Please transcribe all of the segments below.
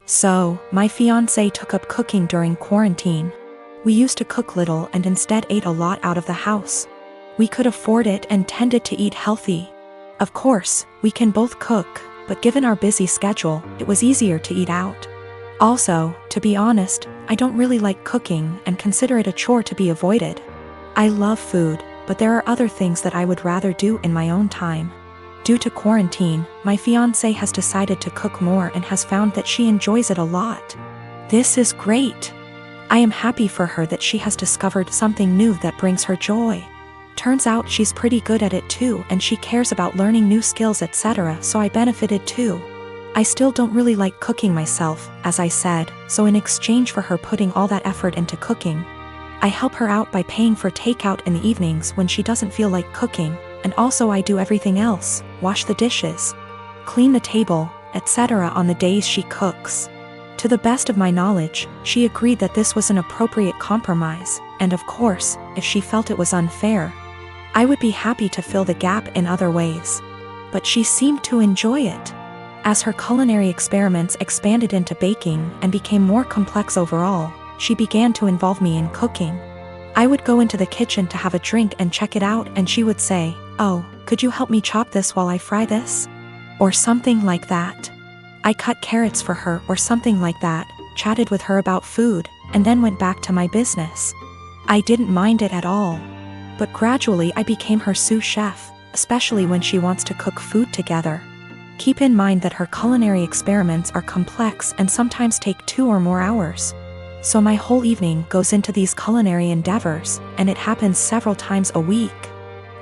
So, my fiancé took up cooking during quarantine. We used to cook little and instead ate a lot out of the house. We could afford it and tended to eat healthy. Of course, we can both cook, but given our busy schedule, it was easier to eat out. Also, to be honest, I don't really like cooking and consider it a chore to be avoided. I love food, but there are other things that I would rather do in my own time. Due to quarantine, my fiancé has decided to cook more and has found that she enjoys it a lot. This is great. I am happy for her that she has discovered something new that brings her joy. Turns out she's pretty good at it too, and she cares about learning new skills, etc., so I benefited too. I still don't really like cooking myself, as I said, so in exchange for her putting all that effort into cooking, I help her out by paying for takeout in the evenings when she doesn't feel like cooking, and also I do everything else, wash the dishes, clean the table, etc. on the days she cooks. To the best of my knowledge, she agreed that this was an appropriate compromise, and of course, if she felt it was unfair, I would be happy to fill the gap in other ways. But she seemed to enjoy it. As her culinary experiments expanded into baking and became more complex overall, she began to involve me in cooking. I would go into the kitchen to have a drink and check it out, and she would say, "Oh, could you help me chop this while I fry this?" Or something like that. I cut carrots for her or something like that, chatted with her about food, and then went back to my business. I didn't mind it at all. But gradually I became her sous chef, especially when she wants to cook food together. Keep in mind that her culinary experiments are complex and sometimes take 2 or more hours. So my whole evening goes into these culinary endeavors, and it happens several times a week.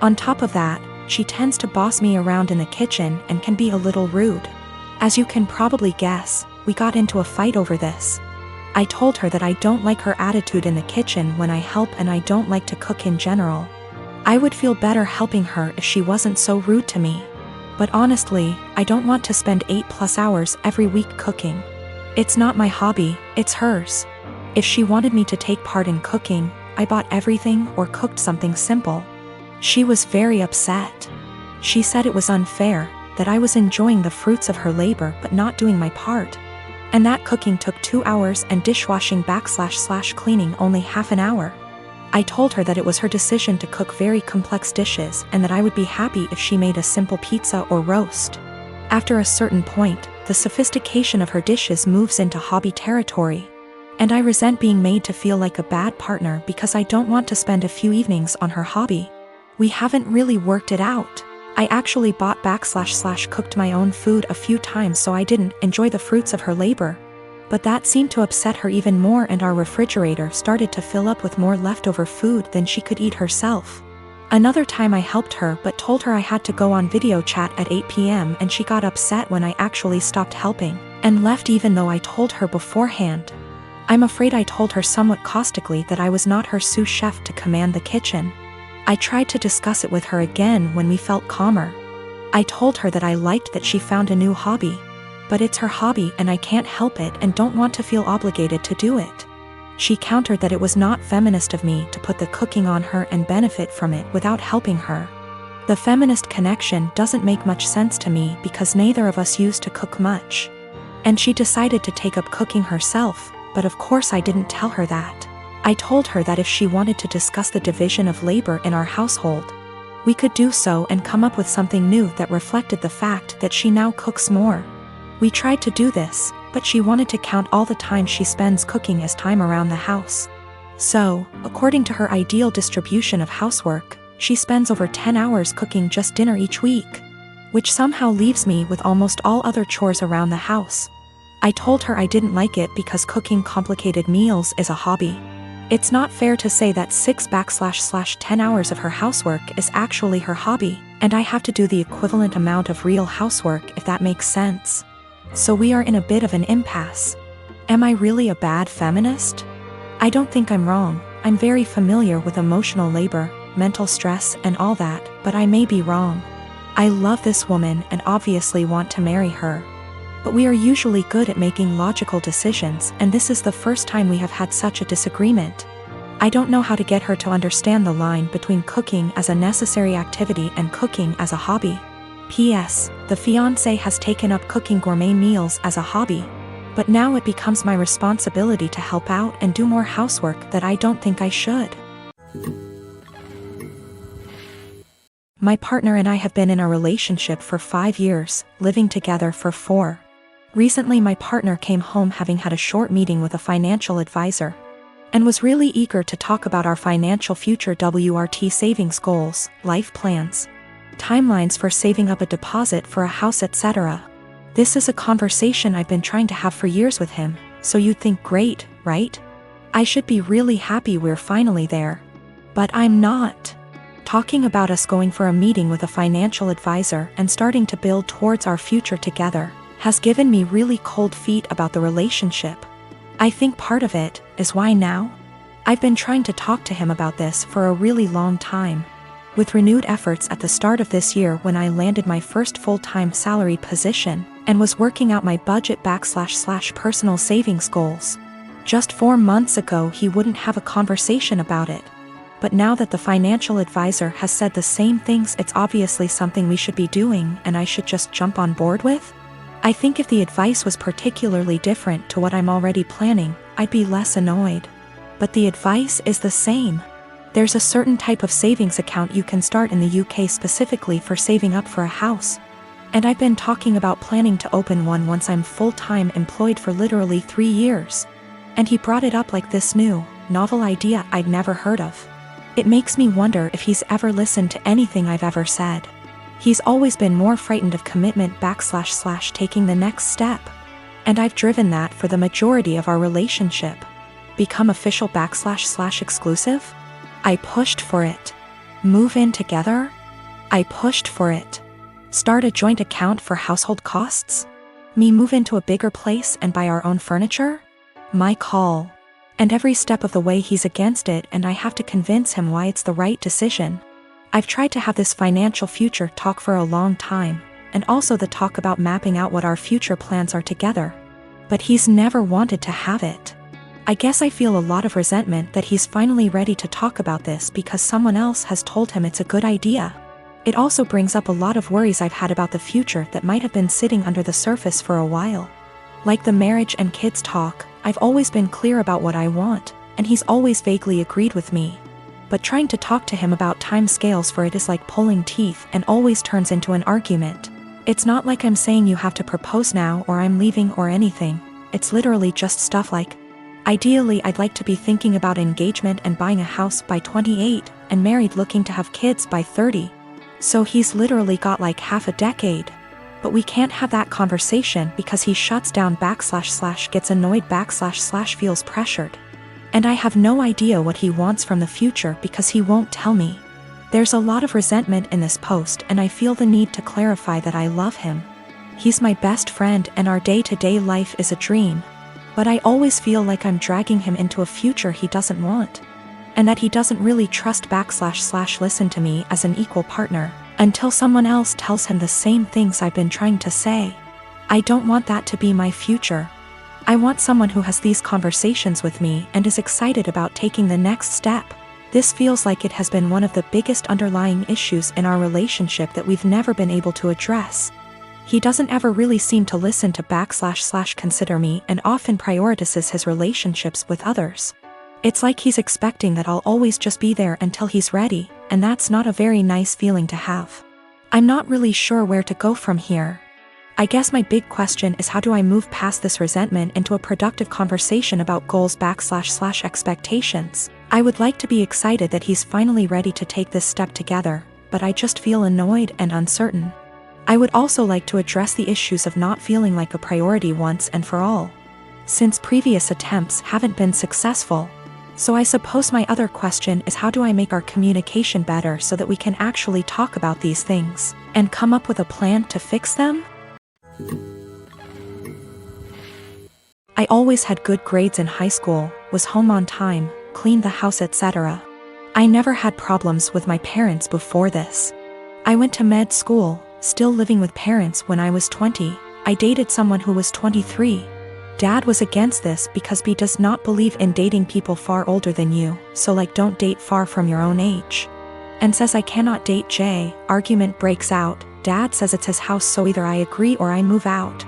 On top of that, she tends to boss me around in the kitchen and can be a little rude. As you can probably guess, we got into a fight over this. I told her that I don't like her attitude in the kitchen when I help, and I don't like to cook in general. I would feel better helping her if she wasn't so rude to me. But honestly, I don't want to spend 8+ hours every week cooking. It's not my hobby, it's hers. If she wanted me to take part in cooking, I bought everything or cooked something simple. She was very upset. She said it was unfair, that I was enjoying the fruits of her labor but not doing my part. And that cooking took 2 hours and dishwashing / cleaning only half an hour. I told her that it was her decision to cook very complex dishes and that I would be happy if she made a simple pizza or roast. After a certain point, the sophistication of her dishes moves into hobby territory. And I resent being made to feel like a bad partner because I don't want to spend a few evenings on her hobby. We haven't really worked it out. I actually bought / cooked my own food a few times so I didn't enjoy the fruits of her labor. But that seemed to upset her even more, and our refrigerator started to fill up with more leftover food than she could eat herself. Another time I helped her but told her I had to go on video chat at 8 p.m. and she got upset when I actually stopped helping, and left even though I told her beforehand. I'm afraid I told her somewhat caustically that I was not her sous chef to command the kitchen. I tried to discuss it with her again when we felt calmer. I told her that I liked that she found a new hobby. But it's her hobby and I can't help it and don't want to feel obligated to do it. She countered that it was not feminist of me to put the cooking on her and benefit from it without helping her. The feminist connection doesn't make much sense to me because neither of us used to cook much. And she decided to take up cooking herself, but of course I didn't tell her that. I told her that if she wanted to discuss the division of labor in our household, we could do so and come up with something new that reflected the fact that she now cooks more. We tried to do this, but she wanted to count all the time she spends cooking as time around the house. So, according to her ideal distribution of housework, she spends over 10 hours cooking just dinner each week, which somehow leaves me with almost all other chores around the house. I told her I didn't like it because cooking complicated meals is a hobby. It's not fair to say that 6 / 10 hours of her housework is actually her hobby, and I have to do the equivalent amount of real housework, if that makes sense. So we are in a bit of an impasse. Am I really a bad feminist? I don't think I'm wrong. I'm very familiar with emotional labor, mental stress, and all that, but I may be wrong. I love this woman and obviously want to marry her. But we are usually good at making logical decisions, and this is the first time we have had such a disagreement. I don't know how to get her to understand the line between cooking as a necessary activity and cooking as a hobby. P.S. The fiancé has taken up cooking gourmet meals as a hobby. But now it becomes my responsibility to help out and do more housework that I don't think I should. My partner and I have been in a relationship for 5 years, living together for 4. Recently my partner came home having had a short meeting with a financial advisor, and was really eager to talk about our financial future WRT savings goals, life plans, timelines for saving up a deposit for a house, etc. This is a conversation I've been trying to have for years with him, so you'd think great, right? I should be really happy we're finally there. But I'm not. Talking about us going for a meeting with a financial advisor and starting to build towards our future together has given me really cold feet about the relationship. I think part of it is why now? I've been trying to talk to him about this for a really long time. With renewed efforts at the start of this year when I landed my first full-time salaried position and was working out my budget / personal savings goals. Just 4 months ago he wouldn't have a conversation about it. But now that the financial advisor has said the same things, it's obviously something we should be doing and I should just jump on board with? I think if the advice was particularly different to what I'm already planning, I'd be less annoyed. But the advice is the same. There's a certain type of savings account you can start in the UK specifically for saving up for a house. And I've been talking about planning to open one once I'm full-time employed for literally 3 years. And he brought it up like this new, novel idea I'd never heard of. It makes me wonder if he's ever listened to anything I've ever said. He's always been more frightened of commitment / taking the next step. And I've driven that for the majority of our relationship. Become official / exclusive? I pushed for it. Move in together? I pushed for it. Start a joint account for household costs? Me move into a bigger place and buy our own furniture? My call. And every step of the way he's against it and I have to convince him why it's the right decision. I've tried to have this financial future talk for a long time, and also the talk about mapping out what our future plans are together. But he's never wanted to have it. I guess I feel a lot of resentment that he's finally ready to talk about this because someone else has told him it's a good idea. It also brings up a lot of worries I've had about the future that might have been sitting under the surface for a while. Like the marriage and kids talk, I've always been clear about what I want, and he's always vaguely agreed with me. But trying to talk to him about time scales for it is like pulling teeth and always turns into an argument. It's not like I'm saying you have to propose now or I'm leaving or anything. It's literally just stuff like, ideally I'd like to be thinking about engagement and buying a house by 28, and married looking to have kids by 30. So he's literally got like half a decade. But we can't have that conversation because he shuts down / gets annoyed / feels pressured. And I have no idea what he wants from the future because he won't tell me. There's a lot of resentment in this post and I feel the need to clarify that I love him. He's my best friend and our day-to-day life is a dream. But I always feel like I'm dragging him into a future he doesn't want. And that he doesn't really trust / listen to me as an equal partner, until someone else tells him the same things I've been trying to say. I don't want that to be my future. I want someone who has these conversations with me and is excited about taking the next step. This feels like it has been one of the biggest underlying issues in our relationship that we've never been able to address. He doesn't ever really seem to listen to / consider me and often prioritizes his relationships with others. It's like he's expecting that I'll always just be there until he's ready, and that's not a very nice feeling to have. I'm not really sure where to go from here. I guess my big question is, how do I move past this resentment into a productive conversation about goals / expectations? I would like to be excited that he's finally ready to take this step together, but I just feel annoyed and uncertain. I would also like to address the issues of not feeling like a priority once and for all, since previous attempts haven't been successful. So I suppose my other question is, how do I make our communication better so that we can actually talk about these things and come up with a plan to fix them? I always had good grades in high school, was home on time, cleaned the house, etc. I never had problems with my parents before this. I went to med school, still living with parents when I was 20. I dated someone who was 23. Dad was against this because B does not believe in dating people far older than you, so like don't date far from your own age. And says I cannot date J. Argument breaks out. Dad says it's his house, so either I agree or I move out.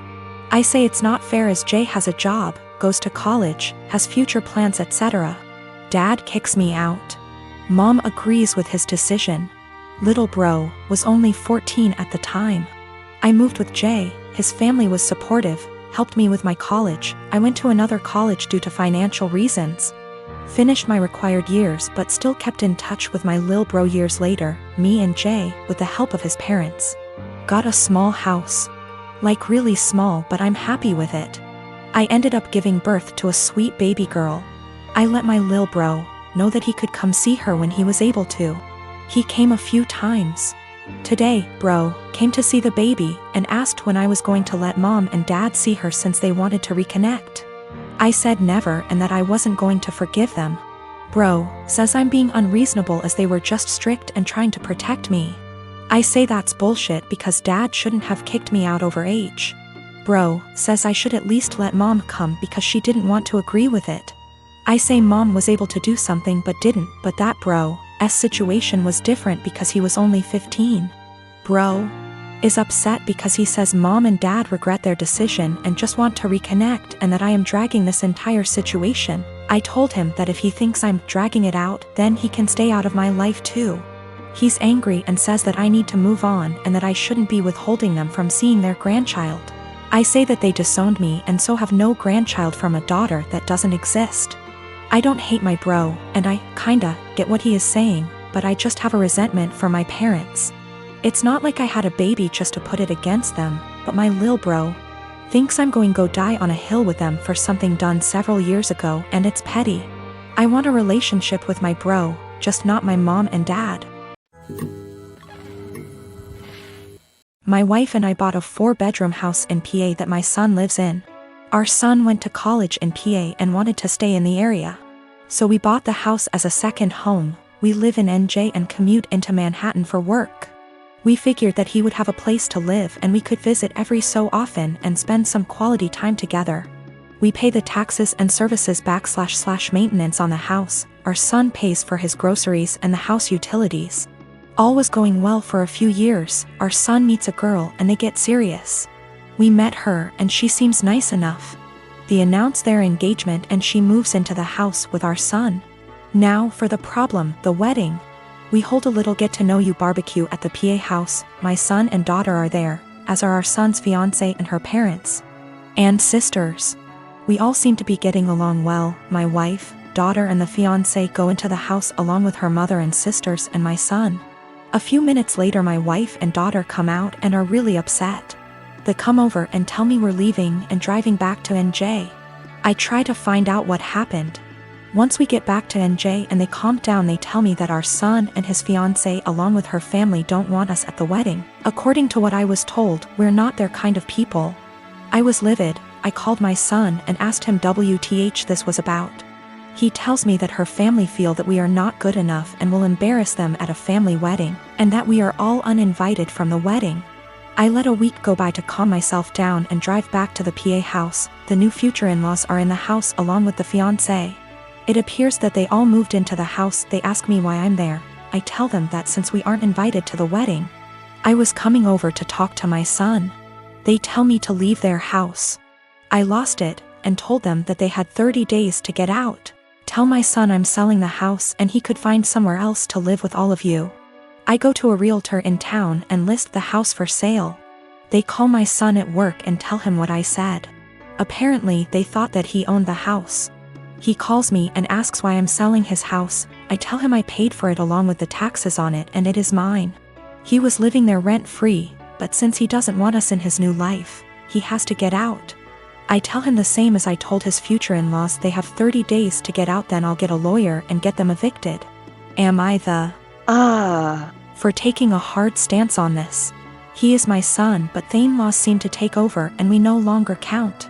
I say it's not fair as Jay has a job, goes to college, has future plans, etc. Dad kicks me out. Mom agrees with his decision. Little bro was only 14 at the time. I moved with Jay, his family was supportive, helped me with my college. I went to another college due to financial reasons. Finished my required years but still kept in touch with my lil bro years later. Me and Jay, with the help of his parents, got a small house. Like really small, but I'm happy with it. I ended up giving birth to a sweet baby girl. I let my lil bro know that he could come see her when he was able to. He came a few times. Today, bro came to see the baby and asked when I was going to let mom and dad see her since they wanted to reconnect. I said never and that I wasn't going to forgive them. Bro says I'm being unreasonable as they were just strict and trying to protect me. I say that's bullshit because dad shouldn't have kicked me out over age. Bro says I should at least let mom come because she didn't want to agree with it. I say mom was able to do something but didn't, but that bro's situation was different because he was only 15. Bro is upset because he says mom and dad regret their decision and just want to reconnect and that I am dragging this entire situation. I told him that if he thinks I'm dragging it out, then he can stay out of my life too. He's angry and says that I need to move on and that I shouldn't be withholding them from seeing their grandchild. I say that they disowned me and so have no grandchild from a daughter that doesn't exist. I don't hate my bro, and I kinda get what he is saying, but I just have a resentment for my parents. It's not like I had a baby just to put it against them, but my lil bro thinks I'm going to go die on a hill with them for something done several years ago, and it's petty. I want a relationship with my bro, just not my mom and dad. My wife and I bought a 4-bedroom house in PA that my son lives in. Our son went to college in PA and wanted to stay in the area. So we bought the house as a second home. We live in NJ and commute into Manhattan for work. We figured that he would have a place to live and we could visit every so often and spend some quality time together. We pay the taxes and services / maintenance on the house. Our son pays for his groceries and the house utilities. All was going well for a few years. Our son meets a girl and they get serious. We met her and she seems nice enough. They announce their engagement and she moves into the house with our son. Now for the problem, the wedding. We hold a little get-to-know-you barbecue at the PA house. My son and daughter are there, as are our son's fiancé and her parents. And sisters. We all seem to be getting along well. My wife, daughter and the fiancé go into the house along with her mother and sisters and my son. A few minutes later my wife and daughter come out and are really upset. They come over and tell me we're leaving and driving back to NJ. I try to find out what happened. Once we get back to NJ and they calm down, they tell me that our son and his fiancée along with her family don't want us at the wedding. According to what I was told, we're not their kind of people. I was livid. I called my son and asked him WTH this was about. He tells me that her family feel that we are not good enough and will embarrass them at a family wedding, and that we are all uninvited from the wedding. I let a week go by to calm myself down and drive back to the PA house. The new future in-laws are in the house along with the fiancé. It appears that they all moved into the house. They ask me why I'm there. I tell them that since we aren't invited to the wedding, I was coming over to talk to my son. They tell me to leave their house. I lost it and told them that they had 30 days to get out. Tell my son I'm selling the house and he could find somewhere else to live with all of you. I go to a realtor in town and list the house for sale. They call my son at work and tell him what I said. Apparently they thought that he owned the house. He calls me and asks why I'm selling his house. I tell him I paid for it along with the taxes on it and it is mine. He was living there rent-free, but since he doesn't want us in his new life, he has to get out. I tell him the same as I told his future in-laws. They have 30 days to get out, then I'll get a lawyer and get them evicted. Am I the for taking a hard stance on this? He is my son, but the in-laws seem to take over and we no longer count.